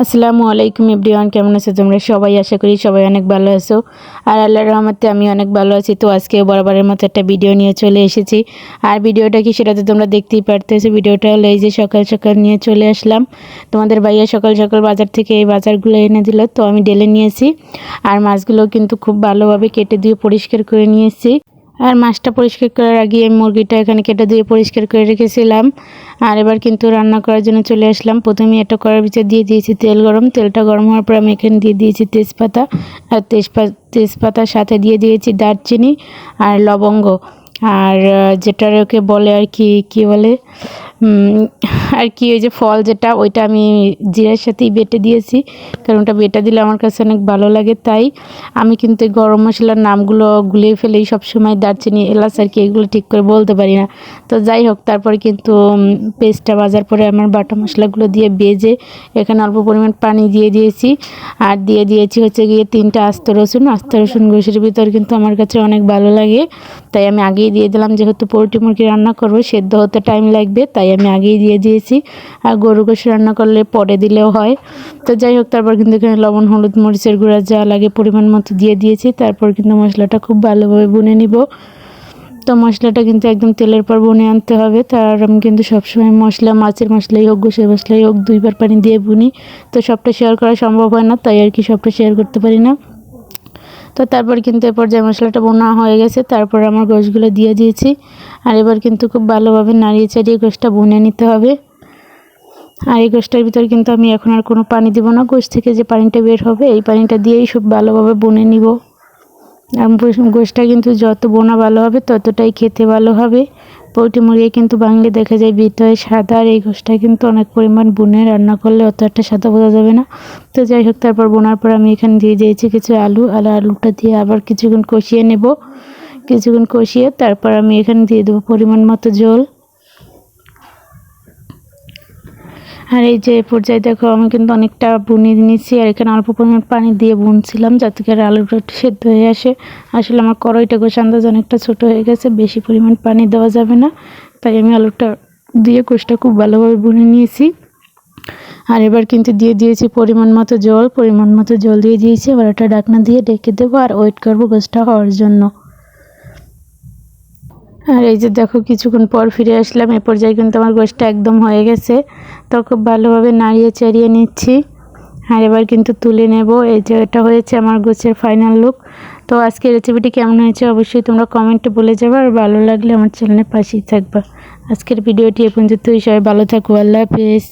আসসালামু আলাইকুম এভরিওয়ান, কেমন আছো তোমরা সবাই? আশা করি সবাই অনেক ভালো আছো। আর আল্লাহর রহমতে আমি অনেক ভালো আছি। তো আজকে বরাবরের মতো একটা ভিডিও নিয়ে চলে এসেছি। আর ভিডিওটা কি সেটা তো তোমরা দেখতেই পারতেছো। ভিডিওটা হলো এই যে সকাল সকাল নিয়ে চলে আসলাম। তোমাদের ভাইয়া সকাল সকাল বাজার থেকে এই বাজারগুলো এনে দিল, তো আমি ঢেলে নিয়েছি। আর মাছগুলো কিন্তু খুব ভালোভাবে কেটে দিয়ে পরিষ্কার করে নিয়েছি। আর মাছটা পরিষ্কার করার আগে আমি মুরগিটা এখানে কেটে দিয়ে পরিষ্কার করে রেখেছিলাম। আর এবার কিন্তু রান্না করার জন্য চলে আসলাম। প্রথমে একটা কড়াইর ভিতরে দিয়ে দিয়েছি তেল গরম। তেলটা গরম হওয়ার পর আমি এখানে দিয়ে দিয়েছি তেজপাতা। আর তেজপাতার সাথে দিয়ে দিয়েছি দারচিনি আর লবঙ্গ। আর যেটাকে বলে আর কি বলে আর কি ওই যে ফল যেটা, ওইটা আমি জিরার সাথেই বেটে দিয়েছি, কারণ ওটা বেটে দিলে আমার কাছে অনেক ভালো লাগে। তাই আমি কিন্তু এই গরম মশলার নামগুলো গুলিয়ে ফেলেই সবসময়, দারচিনি এলাচ আর কি, এগুলো ঠিক করে বলতে পারি না। তো যাই হোক, তারপরে কিন্তু পেস্টটা ভাজার পরে আমার বাটা মশলাগুলো দিয়ে ভেজে এখানে অল্প পরিমাণ পানি দিয়ে দিয়েছি। আর দিয়ে দিয়েছি হচ্ছে গিয়ে 3টা আস্ত রসুন ঘষের ভিতর কিন্তু আমার কাছে অনেক ভালো লাগে, তাই আমি আগেই দিয়ে দিলাম। যেহেতু পোলট্রি মুরগি রান্না করবো, সেদ্ধ হতে টাইম লাগবে, তাই আমি আগেই দিয়ে দিয়েছি। আর গরু গোশ রান্না করলে পরে দিলেও হয়। তো যাই হোক, তারপর কিন্তু এখানে লবণ, হলুদ, মরিচের গুঁড়া যা লাগে পরিমাণ মতো দিয়ে দিয়েছি। তারপর কিন্তু মশলাটা খুব ভালোভাবে ভুনে নিব। তো মশলাটা কিন্তু একদম তেলের পর ভুনে আনতে হবে। তার আমি কিন্তু সবসময় মশলা, মাছের মশলাই হোক, গোশের মশলাই হোক, 2বার পানি দিয়ে ভুনি। তো সবটা শেয়ার করা সম্ভব হয় না, তাই আর কি সবটা শেয়ার করতে পারি না। তো তারপর কিন্তু এ পর্যায়ে মশলাটা বোনা হয়ে গেছে। তারপর আমার গোশগুলো দিয়ে দিয়েছি। আর এবার কিন্তু খুব ভালোভাবে নাড়িয়ে চাড়িয়ে গোশটা ভুনে নিতে হবে। আর এই গোশটার ভিতর কিন্তু আমি এখন আর কোনো পানি দিব না। গোশ থেকে যে পানিটা বের হবে, এই পানিটা দিয়েই সব ভালোভাবে ভুনে নিব। আর গোশটা কিন্তু যত বোনা ভালো হবে ততটাই খেতে ভালো হবে। পোলট্রি মুরগি কিন্তু বাঙালি দেখা যায় ভিতরে সাদা, আর এই গোশটা কিন্তু অনেক পরিমাণ ভুনে রান্না করলে অত একটা সাদা বোঝা যাবে না। তো যাই হোক, তারপর বোনার পর আমি এখানে দিয়ে দিয়েছি কিছু আলু। আর আলুটা দিয়ে আবার কিছুক্ষণ কষিয়ে নেব। কিছুক্ষণ কষিয়ে তারপর আমি এখানে দিয়ে দেবো পরিমাণ মতো জল। আর এই যে পর্যায়ে দেখো, আমি কিন্তু অনেকটা বুনিয়ে নিয়েছি। আর এখানে অল্প পরিমাণ পানি দিয়ে বুনছিলাম যাতে করে আলুটা একটু সেদ্ধ হয়ে আসে। আসলে আমার কড়াইটা গোশ আন্দাজ অনেকটা ছোটো হয়ে গেছে, বেশি পরিমাণ পানি দেওয়া যাবে না, তাই আমি আলুটা দিয়ে গোশটা খুব ভালোভাবে বুনে নিয়েছি। আর এবার কিন্তু দিয়ে দিয়েছি পরিমাণ মতো জল দিয়ে দিয়েছি। এবার একটা ঢাকনা দিয়ে ঢেকে দেবো আর ওয়েট করবো গোশটা হওয়ার জন্য। আর এই যে দেখো, কিছুক্ষণ পর ফিরে আসলাম। এ পর্যায়ে কিন্তু আমার গোশটা একদম হয়ে গেছে। তো খুব ভালোভাবে নাড়িয়ে চাড়িয়ে নিচ্ছি। আর এবার কিন্তু তুলে নেব। এই যে এটা হয়েছে আমার গোশের ফাইনাল লুক। তো আজকের রেসিপিটি কেমন হয়েছে অবশ্যই তোমরা কমেন্টে বলে যাবে। আর ভালো লাগলে আমার চ্যানেলের পাশেই থাকবা। আজকের ভিডিওটি এ পর্যন্তই। সবাই ভালো থাকো। আল্লাহ হাফেজ।